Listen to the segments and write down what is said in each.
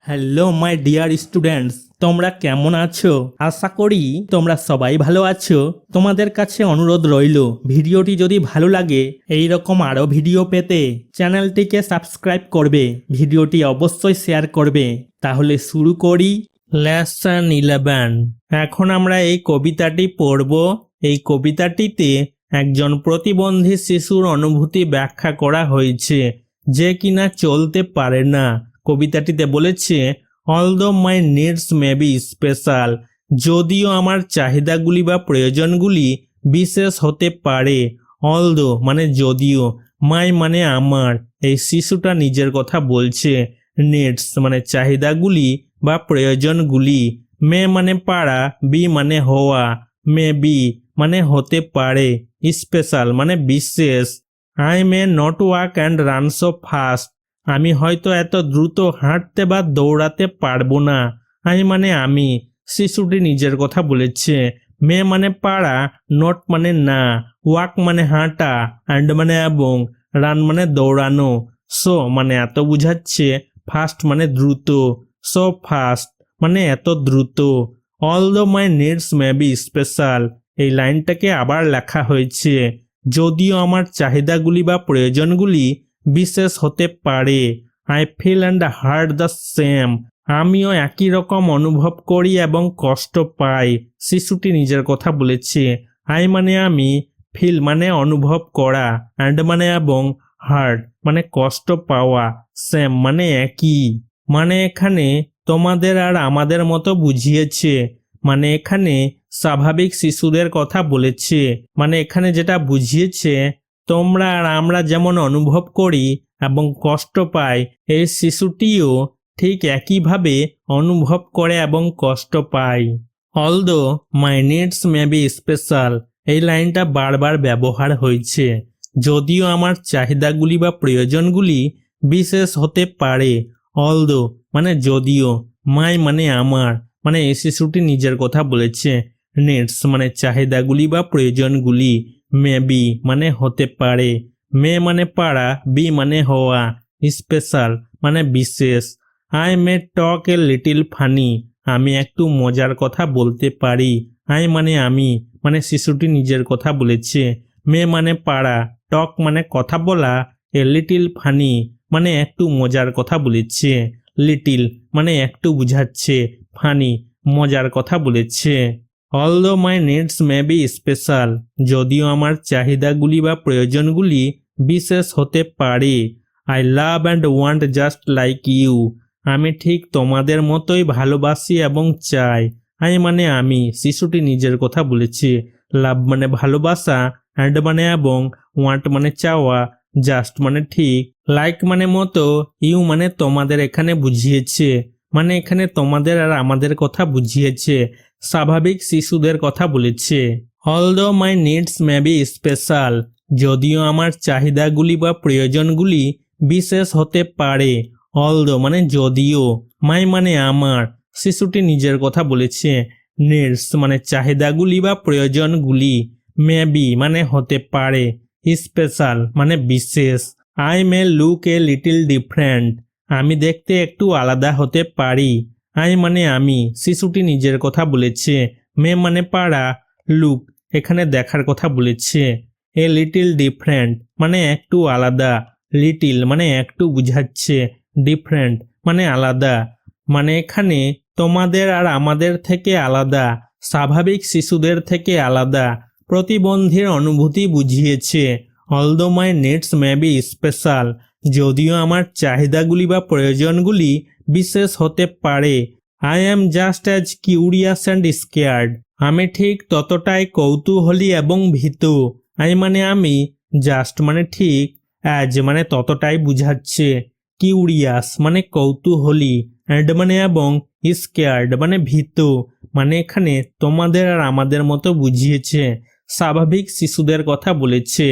Hello my dear students, তোমরা কেমন আছো? আশা করি তোমরা সবাই ভালো আছো। তোমাদের কাছে অনুরোধ রইল, ভিডিওটি যদি ভালো লাগে এই রকম আরও ভিডিও পেতে চ্যানেলটিকে সাবস্ক্রাইব করবে, ভিডিওটি অবশ্যই শেয়ার করবে। তাহলে শুরু করি। লেসন 11। এখন আমরা এই কবিতাটি পড়ব। এই কবিতাটিতে একজন প্রতিবন্ধী শিশুর অনুভূতি ব্যাখ্যা করা হয়েছে, যে কিনা চলতে পারে না। কবিতাটিতে বলেছে, although my needs may be special, যদিও আমার চাহিদাগুলি বা প্রয়োজনগুলি বিশেষ হতে পারে। অলদো মানে যদিও, মাই মানে আমার, এই শিশুটা নিজের কথা বলছে। নিডস মানে চাহিদাগুলি বা প্রয়োজনগুলি, মে মানে পারা, বি মানে হওয়া, মে বি মানে হতে পারে, স্পেশাল মানে বিশেষ। I may not walk and run so fast, আমি হয়তো এত দ্রুত হাঁটতে বা দৌড়াতে পারবো না। আমি মানে আমি, শিশুটি নিজের কথা বলেছে। মে মানে পারা, নট মানে না, ওয়াক মানে হাঁটা, অ্যান্ড মানে এবং, রান মানে দৌড়ানো, সো মানে এত বুঝাচ্ছে, ফাস্ট মানে দ্রুত, সো ফাস্ট মানে এত দ্রুত। Although my needs may be special, এই লাইনটাকে আবার লেখা হয়েছে, যদিও আমার চাহিদাগুলি বা প্রয়োজনগুলি বিশেষ হতে পারে। I feel and hurt the same, আমিও একই রকম অনুভব করি এবং কষ্ট পাই। শিশুটি নিজের কথা বলেছে। আই মানে আমি, ফিল মানে অনুভব করা, অ্যান্ড মানে এবং, হার্ট মানে কষ্ট পাওয়া, সেম মানে একই। মানে এখানে তোমাদের আর আমাদের মতো বুঝিয়েছে, মানে এখানে স্বাভাবিক শিশুদের কথা বলেছে। মানে এখানে যেটা বুঝিয়েছে, তোমরা আর আমরা যেমন অনুভব করি এবং কষ্ট পাই, এই শিশুটিও ঠিক একইভাবে অনুভব করে এবং কষ্ট পায়। Although my needs may be special, এই লাইনটা বারবার ব্যবহার হয়েছে। যদিও আমার চাহিদাগুলি বা প্রয়োজনগুলি বিশেষ হতে পারে। অলদো মানে যদিও, মাই মানে আমার, মানে এই শিশুটি নিজের কথা বলেছে। নিডস মানে চাহিদাগুলি বা প্রয়োজনগুলি, মে বি মানে হতে পারে, মে মানে পারা, বি মানে হওয়া, স্পেশাল মানে বিশেষ। I may talk a little funny, আমি একটু মজার কথা বলতে পারি। আই মানে আমি, মানে শিশুটি নিজের কথা বলেছে। মে মানে পারা, টক মানে কথা বলা, এ লিটিল ফানি মানে একটু মজার কথা বলেছে। লিটিল মানে একটু বুঝাচ্ছে, ফানি মজার কথা বলেছে। Although my needs may be special, যদিও আমার চাহিদাগুলি বা প্রয়োজনগুলি বিশেষ হতে পারে। I love and want just like you, আমি ঠিক তোমাদের মতোই ভালোবাসি এবং চাই। আই মানে আমি, শিশুটি নিজের কথা বলেছে। লাভ মানে ভালোবাসা, অ্যান্ড মানে এবং, ওয়ান্ট মানে চাওয়া, জাস্ট মানে ঠিক, লাইক মানে মতো, ইউ মানে তোমাদের এখানে বুঝিয়েছে। মানে এখানে তোমাদের আর আমাদের কথা বুঝিয়েছে, স্বাভাবিক শিশুদের কথা বলেছে। Although my needs may be special, যদিও আমার চাহিদাগুলি বা প্রয়োজনগুলি বিশেষ হতে পারে। অলদো মানে যদিও, মাই মানে আমার, শিশুটি নিজের কথা বলেছে। নিডস মানে চাহিদাগুলি বা প্রয়োজনগুলি, মে বি মানে হতে পারে, স্পেশাল মানে বিশেষ। I may look a little different, আমি দেখতে একটু আলাদা হতে পারি। আই মানে আমি, শিশুটি নিজের কথা বলেছে। মে মানে পারা, লুক এখানে দেখার কথা বলেছে। এ লিটিল ডিফারেন্ট মানে একটু আলাদা, লিটিল মানে একটু বুঝাচ্ছে, ডিফারেন্ট মানে আলাদা। মানে এখানে তোমাদের আর আমাদের থেকে আলাদা, স্বাভাবিক শিশুদের থেকে আলাদা, প্রতিবন্ধীর অনুভূতি বুঝিয়েছে। Although my needs may be special, যদিও আমার চাহিদাগুলি বা প্রয়োজনগুলি বিশেষ হতে পারে। I am just as curious and scared, আমি ঠিক ততটাই কৌতূহলী এবং ভীতু। আই মানে আমি, জাস্ট মানে ঠিক, অ্যাজ মানে ততটাই বুঝাচ্ছে, কিউরিয়াস মানে কৌতূহলী, অ্যান্ড মানে এবং, স্কেয়ার্ড মানে ভীতু। মানে এখানে তোমাদের আর আমাদের মতো বুঝিয়েছে, স্বাভাবিক শিশুদের কথা বলেছে।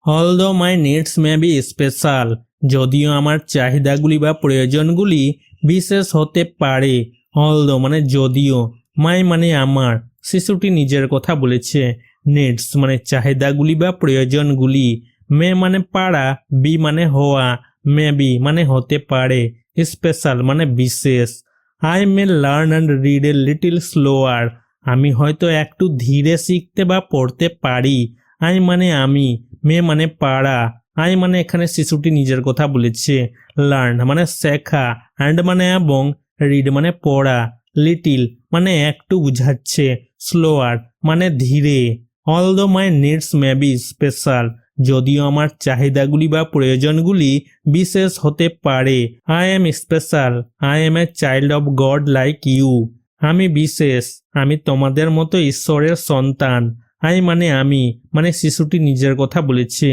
Although my needs may be special, যদিও আমার চাহিদাগুলি বা প্রয়োজনগুলি বিশেষ হতে পারে। অলদো মানে যদিও, মাই মানে আমার, শিশুটি নিজের কথা বলেছে। নিডস মানে চাহিদাগুলি বা প্রয়োজনগুলি, মে মানে পারা, বি মানে হওয়া, মে বি মানে হতে পারে, স্পেশাল মানে বিশেষ। I may learn and read a little slower, আমি হয়তো একটু ধীরে শিখতে বা পড়তে পারি। আই মানে আমি, মে মানে পাড়া। আই মানে এখানে শিশুটি নিজের কথা বলেছে। লার্ন মানে শেখা, অ্যান্ড মানে এবং, রিড মানে পড়া, লিটিল মানে একটু বুঝাচ্ছে, স্লোয়ার মানে ধীরে। Although my needs may be special, যদিও আমার চাহিদাগুলি বা প্রয়োজনগুলি বিশেষ হতে পারে। I am special, I am a child of God like you, আমি বিশেষ, আমি তোমাদের মতো ঈশ্বরের সন্তান। আই মানে আমি, মানে শিশুটি নিজের কথা বলেছে।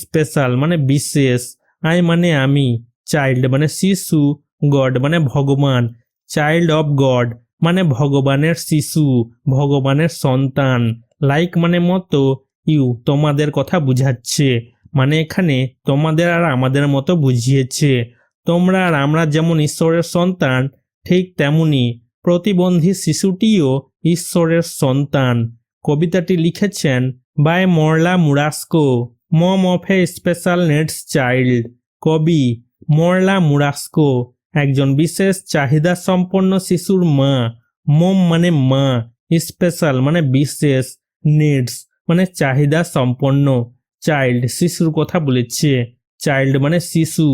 স্পেশাল মানে বিশেষ। আই মানে আমি, চাইল্ড মানে শিশু, গড মানে ভগবান। চাইল্ড অফ গড মানে ভগবানের শিশু, ভগবানের সন্তান। লাইক মানে মতো, ইউ তোমাদের কথা বুঝাচ্ছে, মানে এখানে তোমাদের আর আমাদের মতো বুঝিয়েছে। তোমরা আর আমরা যেমন ঈশ্বরের সন্তান, ঠিক তেমনি প্রতিবন্ধী শিশুটিও ঈশ্বরের সন্তান। কবিতাটি লিখেছেন by Marla Muraskow, mom of a special needs child. কবি মরলা মুরাস্কো একজন বিশেষ চাহিদা সম্পন্ন শিশুর মা। মম মানে মা, স্পেশাল মানে বিশেষ, নিডস মানে চাহিদা সম্পন্ন, চাইল্ড শিশুর কথা বলেছে। চাইল্ড মানে শিশু।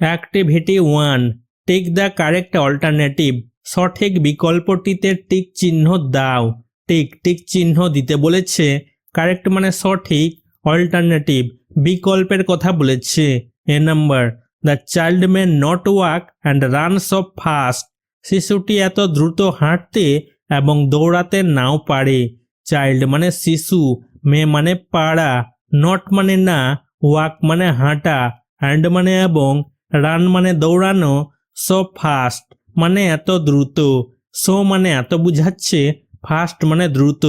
Activity 1, take the correct alternative, সঠিক বিকল্পটিতে টিক চিহ্ন দাও। টিক চিহ্ন দিতে বলেছে। কারেক্ট মানে সঠিক, অল্টারনেটিভ বিকল্পের কথা বলেছে। A number, the child may not walk and run so fast, শিশুটি এত দ্রুত হাঁটতে এবং দৌড়াতে নাও পারে। চাইল্ড মানে শিশু, মে মানে পাড়া, নট মানে না, ওয়াক মানে হাঁটা, অ্যান্ড মানে এবং, রান মানে দৌড়ানো, সো ফাস্ট মানে এত দ্রুত। সো মানে এত বুঝাচ্ছে, ফাস্ট মানে দ্রুত।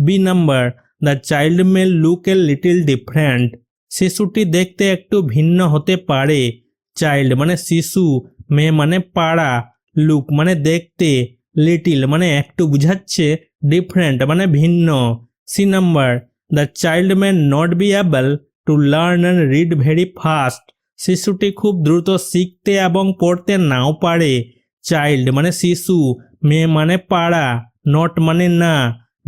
B number, the child may look a little different, শিশুটি দেখতে একটু ভিন্ন হতে পারে। চাইল্ড মানে শিশু, মে মানে পাড়া, লুক মানে দেখতে, লিটিল মানে একটু বুঝাচ্ছে, ডিফারেন্ট মানে ভিন্ন। C number, the child may not be able to learn and read very fast, শিশুটি খুব দ্রুত শিখতে এবং পড়তে নাও পারে। চাইল্ড মানে শিশু, মে মানে পাড়া, নট মানে না,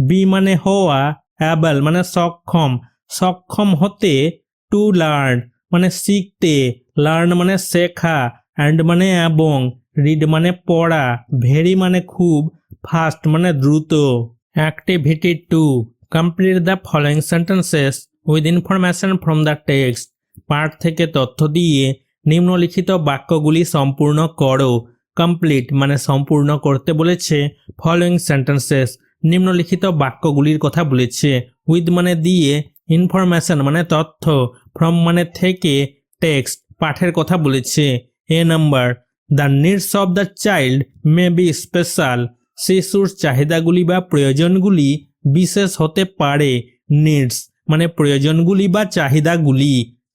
বি মানে হওয়া, অ্যাবল মানে সক্ষম, সক্ষম হতে, টু লার্ন মানে শিখতে, লার্ন মানে শেখা, অ্যান্ড মানে এবং, রিড মানে পড়া, ভেরি মানে খুব, ফাস্ট মানে দ্রুত। Activity 2, complete the following sentences with information from the text, পাঠ থেকে তথ্য দিয়ে নিম্নলিখিত বাক্যগুলি সম্পূর্ণ করো। কমপ্লিট মানে সম্পূর্ণ করতে বলেছে। ফলোয়িং সেন্টেন্সেস নিম্নলিখিত বাক্যগুলির কথা বলেছে। উইথ মানে দিয়ে, ইনফরমেশন মানে তথ্য, ফ্রম মানে থেকে, টেক্সট পাঠের কথা বলেছে। A number, the needs of the child may be special, শিশুর চাহিদাগুলি বা প্রয়োজনগুলি বিশেষ হতে পারে। নিডস মানে প্রয়োজনগুলি বা চাহিদাগুলি,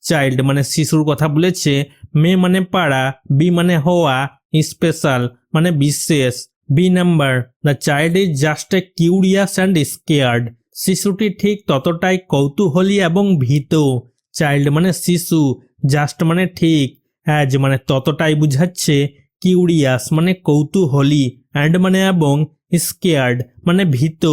চাইল্ড মানে শিশুর কথা বলেছে। মে মানে পাড়া, বি মানে হওয়া, স্পেশাল মানে বিশেষ। B number, the child is just a curious and scared, শিশুটি ঠিক ততটাই কৌতূহলী এবং ভীত। চাইল্ড মানে শিশু, জাস্ট মানে ঠিক, অ্যাজ মানে ততটাই বুঝাচ্ছে, কিউরিয়াস মানে কৌতূহলী, অ্যান্ড মানে এবং, স্কেয়ার্ড মানে ভীত।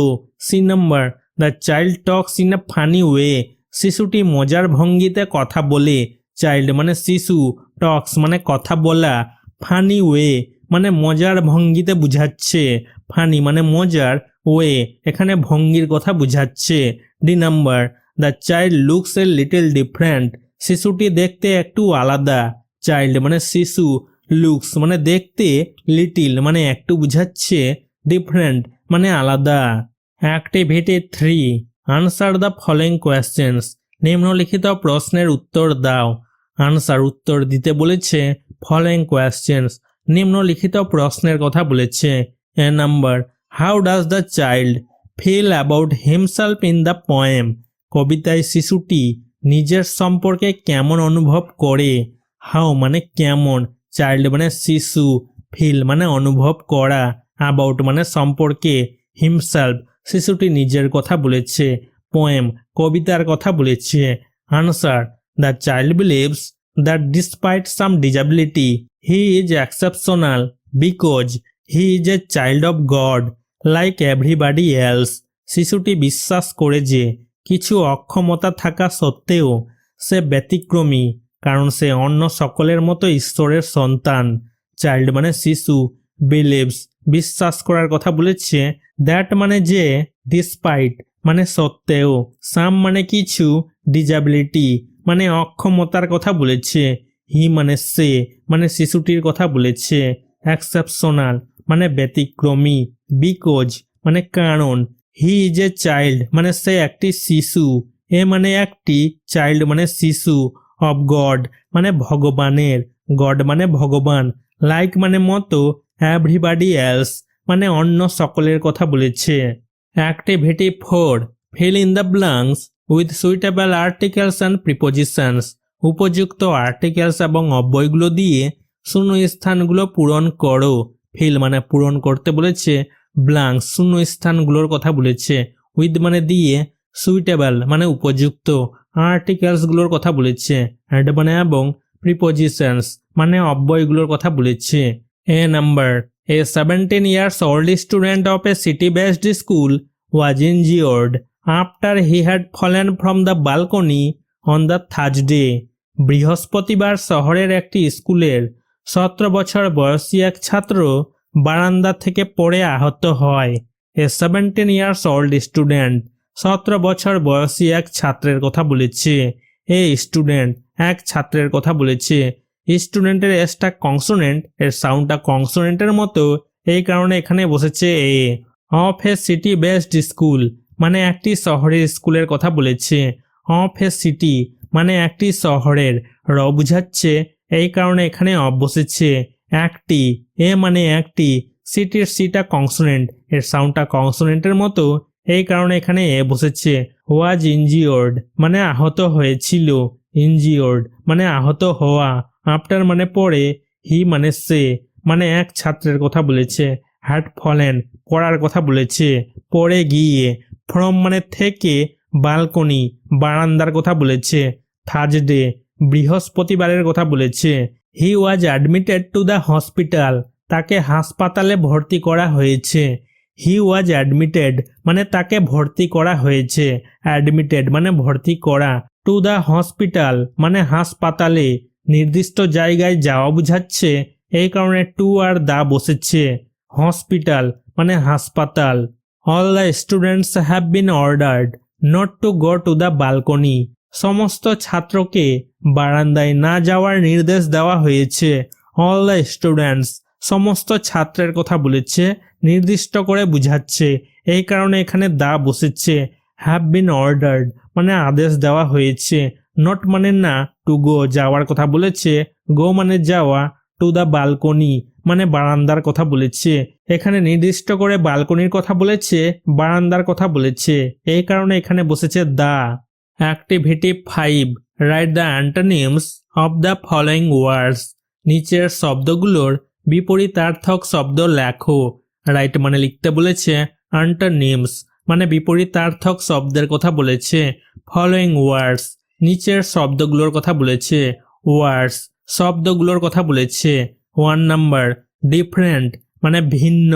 C number, the child talks in a funny way, শিশুটি মজার ভঙ্গিতে কথা বলে। চাইল্ড মানে শিশু, টক্স মানে কথা বলা, ফানি ওয়ে মানে মজার ভঙ্গিতে বুঝাচ্ছে, ফানি মানে মজার, ওয়ে এখানে ভঙ্গির কথা বুঝাচ্ছে। D number, the child looks a little different, শিশুটি দেখতে একটু আলাদা। চাইল্ড মানে শিশু, লুকস মানে দেখতে, লিটিল মানে একটু বুঝাচ্ছে, ডিফারেন্ট মানে আলাদা। Activity 3, answer the following questions, নিম্নলিখিত প্রশ্নের উত্তর দাও। আনসার উত্তর দিতে বলেছে। ফলোয়িং কোয়েশ্চেন্স নিম্নলিখিত প্রশ্নের কথা বলেছে। A number, how does the child feel about himself in the poem, কবিতায় শিশুটি নিজের সম্পর্কে কেমন অনুভব করে। হাউ মানে কেমন, চাইল্ড মানে শিশু, ফিল মানে অনুভব করা, অ্যাবাউট মানে সম্পর্কে, হিমসেলফ শিশুটি নিজের কথা বলেছে, পোয়েম কবিতার কথা বলেছে। Answer, the child believes that despite some disability he is exceptional because he is a child of God like everybody else. শিশুটি বিশ্বাস করে যে কিছু অক্ষমতা থাকা সত্ত্বেও সে ব্যতিক্রমী, কারণ সে অন্য সকলের মতো ঈশ্বরের সন্তান। চাইল্ড মানে শিশু, বিলিভস বিশ্বাস করার কথা বলেছে, দ্যাট মানে যে, ডিসপাইট মানে সত্ত্বেও, সাম মানে কিছু, ডিজাবিলিটি মানে অক্ষমতার কথা বলেছে, হি মানে সে মানে শিশুটির কথা বলেছে, এক্সেপশনাল মানে ব্যতিক্রমী, বিকজ মানে কারণ, হি ইজ এ চাইল্ড মানে সে একটি শিশু, এ মানে একটি, চাইল্ড মানে শিশু, অব গড মানে ভগবানের, গড মানে ভগবান, লাইক মানে মতো, এভরিবাডি এলস মানে অন্য সকলের কথা বলেছে। Activity 4, fill in the blanks with suitable articles and prepositions। উপযুক্ত আর্টিকেলস এবং অব্যয়গুলো দিয়ে শূন্যস্থানগুলো পূরণ করো। ফিল মানে পূরণ করতে বলেছে, ব্লাঙ্কস শূন্যস্থানগুলোর কথা বলেছে, উইথ মানে দিয়ে, সুইটেবল মানে উপযুক্ত, আর্টিকেলসগুলোর কথা বলেছে, অ্যান্ড মানে এবং, প্রিপোজিশনস মানে অব্যয়গুলোর কথা বলেছে। A number, a 17 years old student of a city-based school was injured after he had fallen from the balcony on the Thursday। বৃহস্পতিবার শহরের একটি স্কুলের 17 বছর বয়সী এক ছাত্র বারান্দা থেকে পড়ে আহত হয়। এ 17 years old student 17 বছর বয়সী এক ছাত্রের কথা বলেছে। এ স্টুডেন্ট এক ছাত্রের কথা বলেছে। স্টুডেন্টের এসটা কনসোনেন্ট, এর সাউন্ডটা কনসোনেন্টের মতো, এই কারণে এখানে বসেছে a. Of a city based school মানে একটি শহরের স্কুলের কথা বলেছে। অফ এ সিটি মানে একটি শহরের, র বুঝাচ্ছে, এই কারণে এখানে অফ বসেছে। একটি, এ মানে একটি, সিটির সিটা কনসোনেন্ট, এর সাউন্ডটা কনসোনেন্টের মতো, এই কারণে এখানে এ বসেছে। ওয়াজ ইনজিওর্ড মানে আহত হয়েছিল, ইনজিওর্ড মানে আহত হওয়া, আফটার মানে পরে, হি মানে সে মানে এক ছাত্রের কথা বলেছে, হ্যাড ফলেন পড়ার কথা বলেছে, পড়ে গিয়ে, ফ্রম মানে থেকে, বালকনি বারান্দার কথা বলেছে, থার্সডে বৃহস্পতিবারের কথা বলেছে। He was admitted to the hospital তাকে হাসপাতালে ভর্তি করা হয়েছে। হি ওয়াজ অ্যাডমিটেড মানে তাকে ভর্তি করা হয়েছে, অ্যাডমিটেড মানে ভর্তি করা, টু দ্য হসপিটাল মানে হাসপাতালে, নির্দিষ্ট জায়গায় যাওয়া বুঝাচ্ছে, এই কারণে টু আর দা বসেছে। হসপিটাল মানে হাসপাতাল। All the students have been ordered not to go to the balcony. সমস্ত ছাত্রকে বারান্দায় না যাওয়ার নির্দেশ দেওয়া হয়েছে। অল দ্য স্টুডেন্টস সমস্ত ছাত্রের কথা বলেছে, নির্দিষ্ট করে বুঝাচ্ছে, এই কারণে এখানে দা বসেছে। হ্যাভ বিন অর্ডার্ড মানে আদেশ দেওয়া হয়েছে, নট মানে না, টু গো যাওয়ার কথা বলেছে, গো মানে যাওয়া, টু দ্য বালকনি মানে বারান্দার কথা বলেছে, এখানে নির্দিষ্ট করে বালকনির কথা বলেছে, বারান্দার কথা বলেছে, এই কারণে এখানে বসেছে the. Activity 5, write the antonyms of the following words. নিচের শব্দগুলোর বিপরীতার্থক শব্দ লেখো। রাইট মানে লিখতে বলেছে, অ্যান্টোনিমস মানে বিপরীতার্থক শব্দের কথা বলেছে, ফলোয়িং ওয়ার্ডস নিচের শব্দগুলোর কথা বলেছে, ওয়ার্ডস শব্দগুলোর কথা বলেছে। 1 নাম্বার, ডিফারেন্ট মানে ভিন্ন,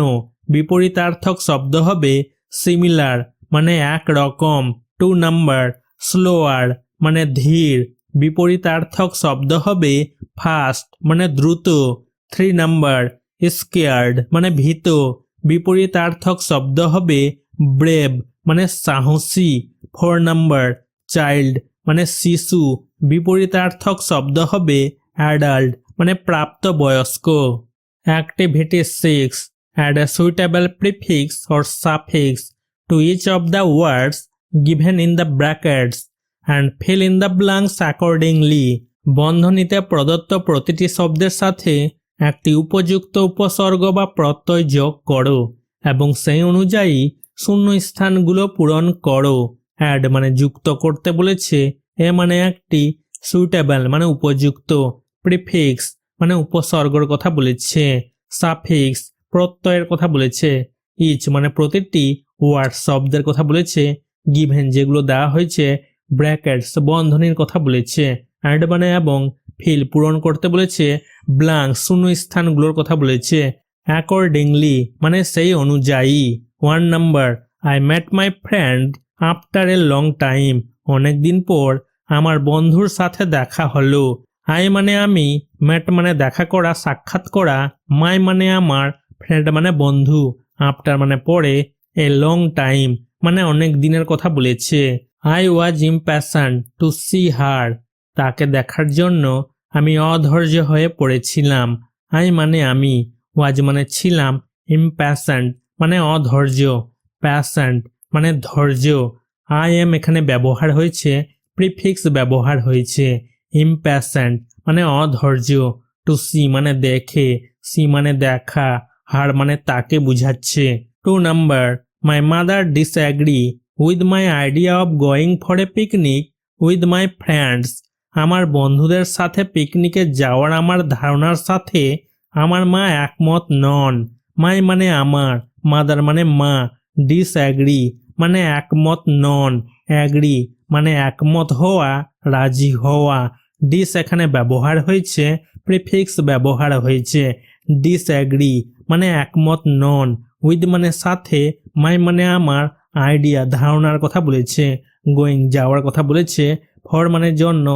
বিপরীতার্থক শব্দ হবে সিমিলার মানে এক রকম। 2 নাম্বার, স্লোয়ার মানে ধীর, বিপরীতার্থক শব্দ হবে ফাস্ট মানে দ্রুত। 3 নাম্বার, স্কেয়ার্ড মানে ভীত, বিপরীতার্থক শব্দ হবে ব্রেভ মানে সাহসী। 4 নাম্বার, চাইল্ড মানে শিশু, বিপরীতার্থক শব্দ হবে অ্যাডাল্ট মানে প্রাপ্তবয়স্ক। Activity 6, add a suitable prefix or suffix to each of the words given in the brackets and fill in the blanks accordingly। বন্ধনীতে প্রদত্ত প্রতিটি শব্দের সাথে একটি উপযুক্ত উপসর্গ বা প্রত্যয় যোগ করো এবং সেই অনুযায়ী শূন্যস্থানগুলো পূরণ করো। অ্যাড মানে যুক্ত করতে বলেছে, এ মানে একটি, সুইটেবল মানে উপযুক্ত, প্রিফিক্স মানে উপসর্গর কথা বলেছে, সাফিক্স প্রত্যয়ের কথা বলেছে, ইচ মানে প্রতিটি, ওয়ার্ড শব্দের কথা বলেছে, গিভেন যেগুলো দেওয়া হয়েছে, ব্র্যাকেটস বন্ধনীর কথা বলেছে, অ্যাড মানে এবং, ফিল পূরণ করতে বলেছে, ব্ল্যাঙ্ক শূন্য স্থানগুলোর কথা বলেছে, অ্যাকর্ডিংলি মানে সেই অনুযায়ী। 1 number, I met my friend after a long time, অনেকদিন পর আমার বন্ধুর সাথে দেখা হলো। আই মানে আমি, মেট মানে দেখা করা, সাক্ষাৎ করা, মাই মানে আমার, ফ্রেন্ড মানে বন্ধু, আফটার মানে পরে, এ লং টাইম মানে অনেক দিনের কথা বলেছে। আই ওয়াজ ইম্প্যাশন্ট টু সি হার, তাকে দেখার জন্য আমি অধৈর্য হয়ে পড়েছিলাম। আই মানে আমি, ওয়াজ মানে ছিলাম, ইম্প্যাশন্ট মানে অধৈর্য, প্যাশন্ট মানে ধৈর্য। আই এম এখানে ব্যবহার হয়েছে, প্রিফিক্স ব্যবহার হয়েছে। ইম্প্যাশন্ট মানে অধৈর্য, টু সি মানে দেখে, সি মানে দেখা, হার মানে তাকে বুঝাচ্ছে। 2 number, my mother disagree with my idea of going for a picnic with my friends, আমার বন্ধুদের সাথে পিকনিকে যাওয়ার আমার ধারণার সাথে আমার মা একমত নন। মাই মানে আমার, মাদার মানে মা, ডিসঅ্যাগ্রি মানে একমত নন, অ্যাগ্রি মানে একমত হওয়া, রাজি হওয়া। ডিস এখানে ব্যবহার হয়েছে, প্রিফিক্স ব্যবহার হয়েছে। ডিসঅ্যাগ্রি মানে একমত নন, উইথ মানে সাথে, মাই মানে আমার, আইডিয়া ধারণার কথা বলেছে, গোয়িং যাওয়ার কথা বলেছে, ফর মানে জন্য,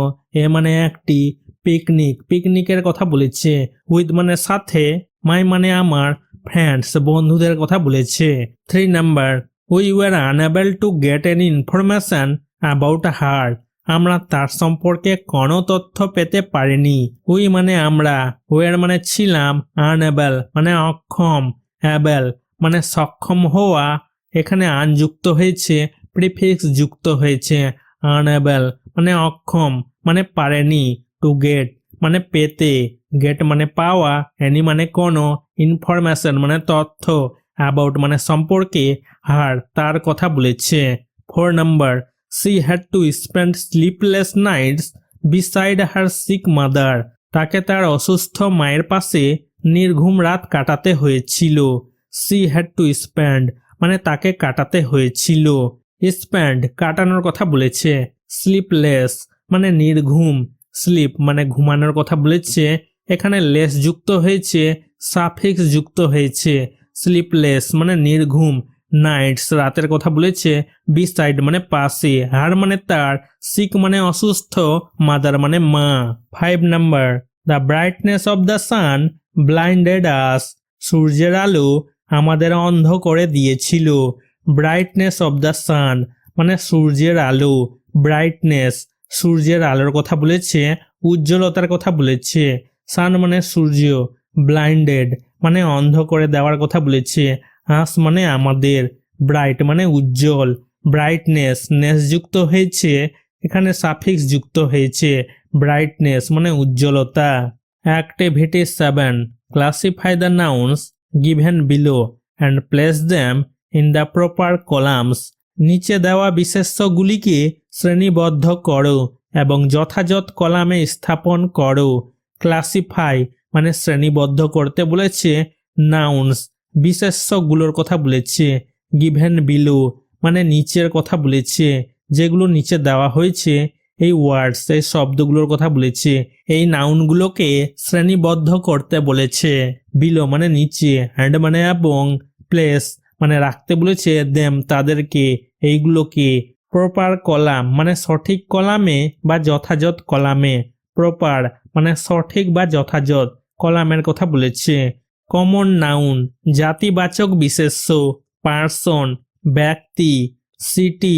এ মানে একটি, পিকনিক পিকনিকের কথা বলেছে, উইথ মানে সাথে, মাই মানে আমার, ফ্রেন্ডস বন্ধুদের কথা বলেছে। 3 number, we were unable to get any information about her, আমরা তার সম্পর্কে কোনো তথ্য পেতে পারিনি। উই মানে আমরা, ওয়ার মানে ছিলাম, আনএবল মানে অক্ষম, অ্যাবল মানে সক্ষম হওয়া, এখানে আন যুক্ত হয়েছে, প্রিফিক্স যুক্ত হয়েছে। আনএবল মানে অক্ষম মানে পারেনি, টু গেট মানে পেতে, গেট মানে পাওয়া, এনি মানে কোনো, ইনফরমেশন মানে তথ্য, অ্যাবাউট মানে সম্পর্কে, হার তার কথা বলেছে। 4 number, she had to spend sleepless nights beside her sick mother, তাকে তার অসুস্থ মায়ের পাশে নির্ঘুম রাত কাটাতে হয়েছিল। she had to spend মানে তাকে কাটাতে হয়েছিল, spend কাটানোর কথা বলেছে। sleepless মানে নির্ঘুম, sleep মানে ঘুমানোর কথা বলেছে, এখানে লেস যুক্ত হয়েছে, সাফিক্স যুক্ত হয়েছে। sleepless মানে নির্ঘুম, নাইটস রাতের কথা বলেছে, বিসাইড মানে পাশে, হার মানে তার, সিক মানে অসুস্থ, মাদার মানে মা। 5 number, the brightness of the sun blinded us, সূর্যের আলো আমাদের অন্ধ করে দিয়েছিল। ব্রাইটনেস অফ দ্য সান মানে সূর্যের আলো, ব্রাইটনেস সূর্যের আলোর কথা বলেছে, উজ্জ্বলতার কথা বলেছে। সান মানে সূর্য, ব্লাইন্ডেড মানে অন্ধ করে দেওয়ার কথা বলেছে, আস মানে আমাদের, ব্রাইট মানে উজ্জ্বল, ব্রাইটনেস নেস যুক্ত হয়েছে, এখানে সাফিক্স যুক্ত হয়েছে, ব্রাইটনেস মানে উজ্জ্বলতা। Activity 7, classify the nouns given below and place them in the proper columns, নিচে দেওয়া বিশেষ্যগুলিকে শ্রেণীবদ্ধ করো এবং যথাযথ কলামে স্থাপন করো। ক্লাসিফাই মানে শ্রেণীবদ্ধ করতে বলেছে, নাউন্স বিশেষ্যগুলোর কথা বলেছে, গিভেন বিলো মানে নিচের কথা বলেছে, যেগুলো নিচে দেওয়া হয়েছে এই ওয়ার্ডস এই শব্দগুলোর কথা বলেছে, এই নাউনগুলোকে শ্রেণীবদ্ধ করতে বলেছে। বিলো মানে নিচে, হ্যান্ড মানে এবং, প্লেস মানে রাখতে বলেছে, দেম তাদেরকে, এইগুলোকে, প্রপার কলাম মানে সঠিক কলামে বা যথাযথ কলামে, প্রপার মানে সঠিক বা যথাযথ কলামের কথা বলেছে। কমন নাউন জাতিবাচক বিশেষ্য, পার্সন ব্যক্তি, সিটি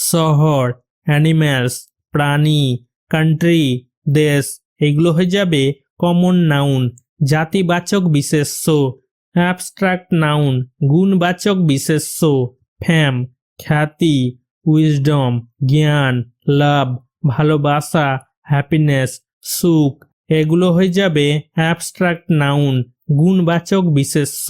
শহর, অ্যানিম্যালস প্রাণী, কান্ট্রি দেশ, এগুলো হয়ে যাবে কমন নাউন জাতিবাচক বিশেষ্য। অ্যাবস্ট্রাক্ট নাউন গুণবাচক বিশেষ্য, ফেম খ্যাতি, উইজডম জ্ঞান, লাভ ভালোবাসা, হ্যাপিনেস সুখ, এগুলো হয়ে যাবে অ্যাবস্ট্রাক্ট নাউন গুণবাচক বিশেষ্য।